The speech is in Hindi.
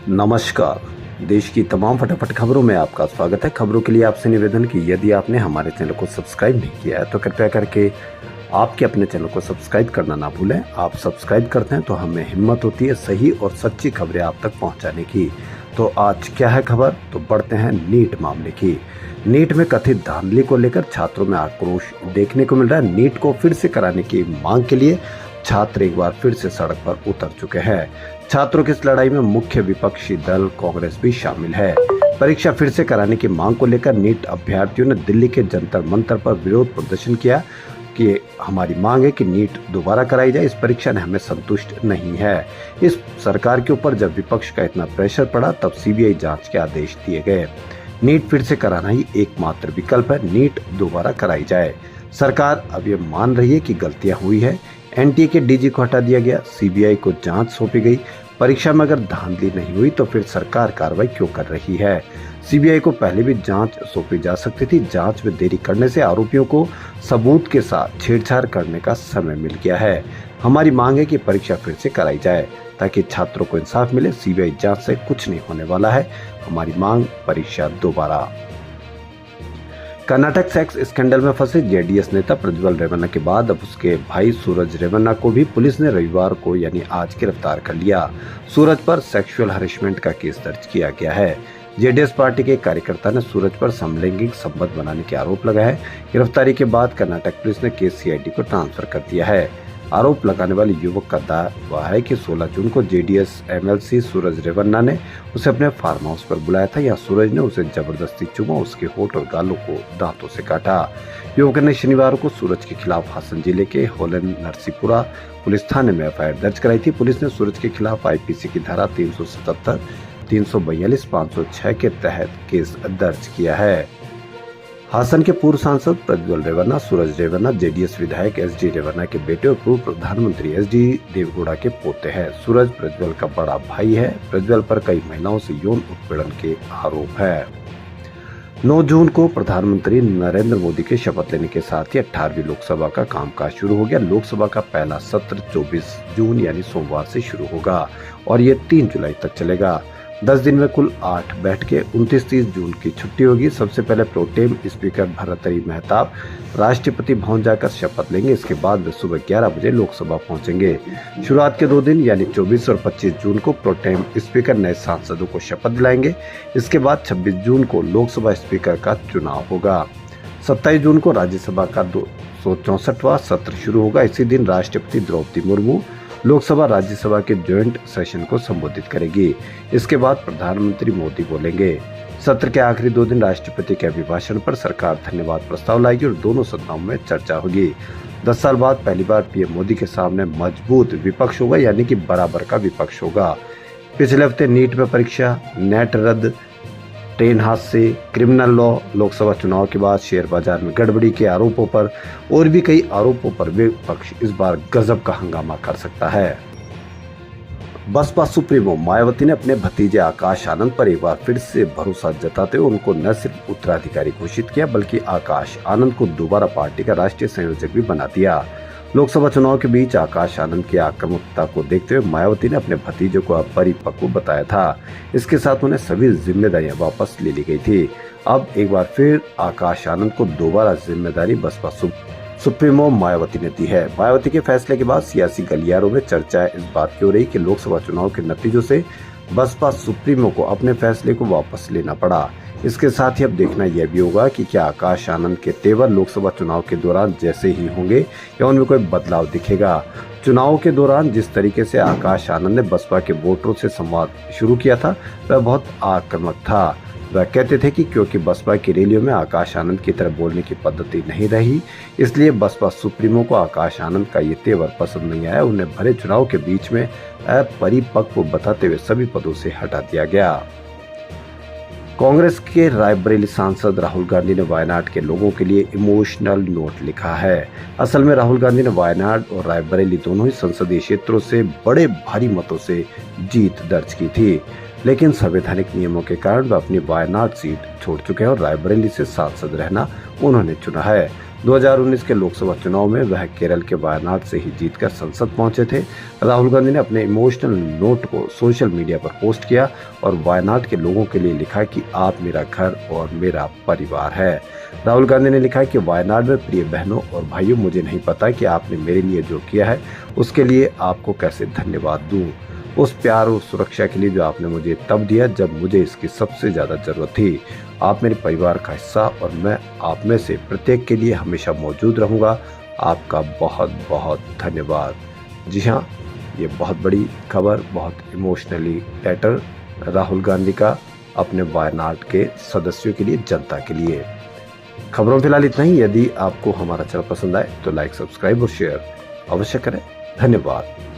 नमस्कार। देश की तमाम फटाफट खबरों में आपका स्वागत है। खबरों के लिए आपसे निवेदन कि यदि आपने हमारे चैनल को सब्सक्राइब नहीं किया है तो कृपया करके आपके अपने चैनल को सब्सक्राइब करना ना भूलें। आप सब्सक्राइब करते हैं तो हमें हिम्मत होती है सही और सच्ची खबरें आप तक पहुंचाने की। तो आज क्या है खबर, तो बढ़ते हैं नीट मामले की। नीट में कथित धांधली को लेकर छात्रों में आक्रोश देखने को मिल रहा है। नीट को फिर से कराने की मांग के लिए छात्र एक बार फिर से सड़क पर उतर चुके हैं। छात्रों की इस लड़ाई में मुख्य विपक्षी दल कांग्रेस भी शामिल है। परीक्षा फिर से कराने की मांग को लेकर नीट अभ्यर्थियों ने दिल्ली के जंतर मंतर पर विरोध प्रदर्शन किया कि हमारी मांग है कि नीट दोबारा कराई जाए, इस परीक्षा ने हमें संतुष्ट नहीं है। इस सरकार के ऊपर जब विपक्ष का इतना प्रेशर पड़ा तब सीबीआई जांच के आदेश दिए गए। नीट फिर से कराना ही एकमात्र विकल्प है, नीट दोबारा कराई जाए। सरकार अब ये मान रही है कि गलतियां हुई है। एनटीए के डीजी को हटा दिया गया, सीबीआई को जांच सौंपी गई। परीक्षा में अगर धांधली नहीं हुई तो फिर सरकार कार्रवाई क्यों कर रही है? सीबीआई को पहले भी जांच सौंपी जा सकती थी। जांच में देरी करने से आरोपियों को सबूत के साथ छेड़छाड़ करने का समय मिल गया है। हमारी मांग है कि परीक्षा फिर से कराई जाए ताकि छात्रों को इंसाफ मिले। सीबीआई जांच से कुछ नहीं होने वाला है। हमारी मांग परीक्षा दोबारा। कर्नाटक सेक्स स्कैंडल में फंसे जेडीएस नेता प्रज्वल रेवन्ना के बाद अब उसके भाई सूरज रेवन्ना को भी पुलिस ने रविवार को यानी आज गिरफ्तार कर लिया। सूरज पर सेक्सुअल हरेसमेंट का केस दर्ज किया गया है। जेडीएस पार्टी के कार्यकर्ता ने सूरज पर समलैंगिक संबंध बनाने के आरोप लगाया है। गिरफ्तारी के बाद कर्नाटक पुलिस ने केस सीआईडी को ट्रांसफर कर दिया है। आरोप लगाने वाले युवक का दावा है कि 16 जून को जेडीएस एमएलसी सूरज रेवन्ना ने उसे अपने फार्म हाउस पर बुलाया था। यहाँ सूरज ने उसे जबरदस्ती चूमा, उसके होठ और गालों को दांतों से काटा। युवक ने शनिवार को सूरज के खिलाफ हासन जिले के होलन नरसीपुरा पुलिस थाने में एफआईआर दर्ज कराई थी। पुलिस ने सूरज के खिलाफ आईपीसी की धारा 377, 342, 506 के तहत केस दर्ज किया है। हासन के पूर्व सांसद प्रज्वल रेवन्ना सूरज रेवन्ना जेडीएस विधायक एसडी रेवन्ना के बेटे और पूर्व प्रधानमंत्री एचडी देवगौड़ा के पोते हैं। सूरज प्रज्वल का बड़ा भाई है। प्रज्वल पर कई महिलाओं से यौन उत्पीड़न के आरोप है। 9 जून को प्रधानमंत्री नरेंद्र मोदी के शपथ लेने के साथ ही 18वीं लोकसभा का कामकाज शुरू हो गया। लोकसभा का पहला सत्र 24 जून यानी सोमवार से शुरू होगा और ये 3 जुलाई तक चलेगा। 10 दिन में कुल 8 बैठकें। 29-30 जून की छुट्टी होगी। सबसे पहले प्रोटेम स्पीकर भर्तृहरि महताब राष्ट्रपति भवन जाकर शपथ लेंगे। इसके बाद वे सुबह 11 बजे लोकसभा पहुंचेंगे। शुरुआत के 2 दिन यानी 24 और 25 जून को प्रोटेम स्पीकर नए सांसदों को शपथ दिलाएंगे। इसके बाद 26 जून को लोकसभा स्पीकर का चुनाव होगा। 27 जून को राज्यसभा का 264वां सत्र शुरू होगा। इसी दिन राष्ट्रपति द्रौपदी मुर्मू लोकसभा राज्यसभा के ज्वाइंट सेशन को संबोधित करेगी। इसके बाद प्रधानमंत्री मोदी बोलेंगे। सत्र के आखिरी 2 दिन राष्ट्रपति के अभिभाषण पर सरकार धन्यवाद प्रस्ताव लाएगी और दोनों सदनों में चर्चा होगी। 10 साल बाद पहली बार पीएम मोदी के सामने मजबूत विपक्ष होगा यानी कि बराबर का विपक्ष होगा। पिछले हफ्ते नीट में परीक्षा, नेट रद्द, ट्रेन हादसे, क्रिमिनल लॉ, लोकसभा चुनाव के बाद शेयर बाजार में गड़बड़ी के आरोपों पर और भी कई आरोपों पर विपक्ष इस बार गजब का हंगामा कर सकता है। बसपा सुप्रीमो मायावती ने अपने भतीजे आकाश आनंद पर एक बार फिर से भरोसा जताते हुए उनको न सिर्फ उत्तराधिकारी घोषित किया बल्कि आकाश आनंद को दोबारा पार्टी का राष्ट्रीय संयोजक भी बना दिया। लोकसभा चुनाव के बीच आकाश आनंद की आक्रामकता को देखते हुए मायावती ने अपने भतीजे को अपरिपक्व बताया था। इसके साथ उन्हें सभी जिम्मेदारियां वापस ले ली गई थी। अब एक बार फिर आकाश आनंद को दोबारा जिम्मेदारी बसपा सुप्रीमो मायावती ने दी है। मायावती के फैसले के बाद सियासी गलियारों में चर्चा इस बात की हो रही कि लोकसभा चुनाव के नतीजों से बसपा सुप्रीमो को अपने फैसले को वापस लेना पड़ा। इसके साथ ही अब देखना यह भी होगा कि क्या आकाश आनंद के तेवर लोकसभा चुनाव के दौरान जैसे ही होंगे या उनमें कोई बदलाव दिखेगा। चुनाव के दौरान जिस तरीके से आकाश आनंद ने बसपा के वोटरों से संवाद शुरू किया था वह बहुत आक्रामक था। वह कहते थे कि क्योंकि बसपा की रैलियों में आकाश आनंद की तरह बोलने की पद्धति नहीं रही, इसलिए बसपा सुप्रीमो को आकाश आनंद का ये तेवर पसंद नहीं आया। उन्हें भरे चुनाव के बीच में अपरिपक्व बताते हुए सभी पदों से हटा दिया गया। कांग्रेस के रायबरेली सांसद राहुल गांधी ने वायनाड के लोगों के लिए इमोशनल नोट लिखा है। असल में राहुल गांधी ने वायनाड और रायबरेली दोनों ही संसदीय क्षेत्रों से बड़े भारी मतों से जीत दर्ज की थी, लेकिन संवैधानिक नियमों के कारण वह अपनी वायनाड सीट छोड़ चुके हैं और रायबरेली से सांसद रहना उन्होंने चुना है। 2019 के लोकसभा चुनाव में वह केरल के वायनाड से ही जीतकर संसद पहुंचे थे। राहुल गांधी ने अपने इमोशनल नोट को सोशल मीडिया पर पोस्ट किया और वायनाड के लोगों के लिए लिखा कि आप मेरा घर और मेरा परिवार है। राहुल गांधी ने लिखा कि वायनाड में प्रिय बहनों और भाइयों, मुझे नहीं पता कि आपने मेरे लिए जो किया है उसके लिए आपको कैसे धन्यवाद दूं। उस प्यार और सुरक्षा के लिए जो आपने मुझे तब दिया जब मुझे इसकी सबसे ज्यादा जरूरत थी। आप मेरे परिवार का हिस्सा और मैं आप में से प्रत्येक के लिए हमेशा मौजूद रहूंगा। आपका बहुत बहुत धन्यवाद। जी हाँ, ये बहुत बड़ी खबर, बहुत इमोशनली लेटर राहुल गांधी का अपने वायनाड के सदस्यों के लिए, जनता के लिए। खबरों फिलहाल इतना ही। यदि आपको हमारा चैनल पसंद आए तो लाइक, सब्सक्राइब और शेयर अवश्य करें। धन्यवाद।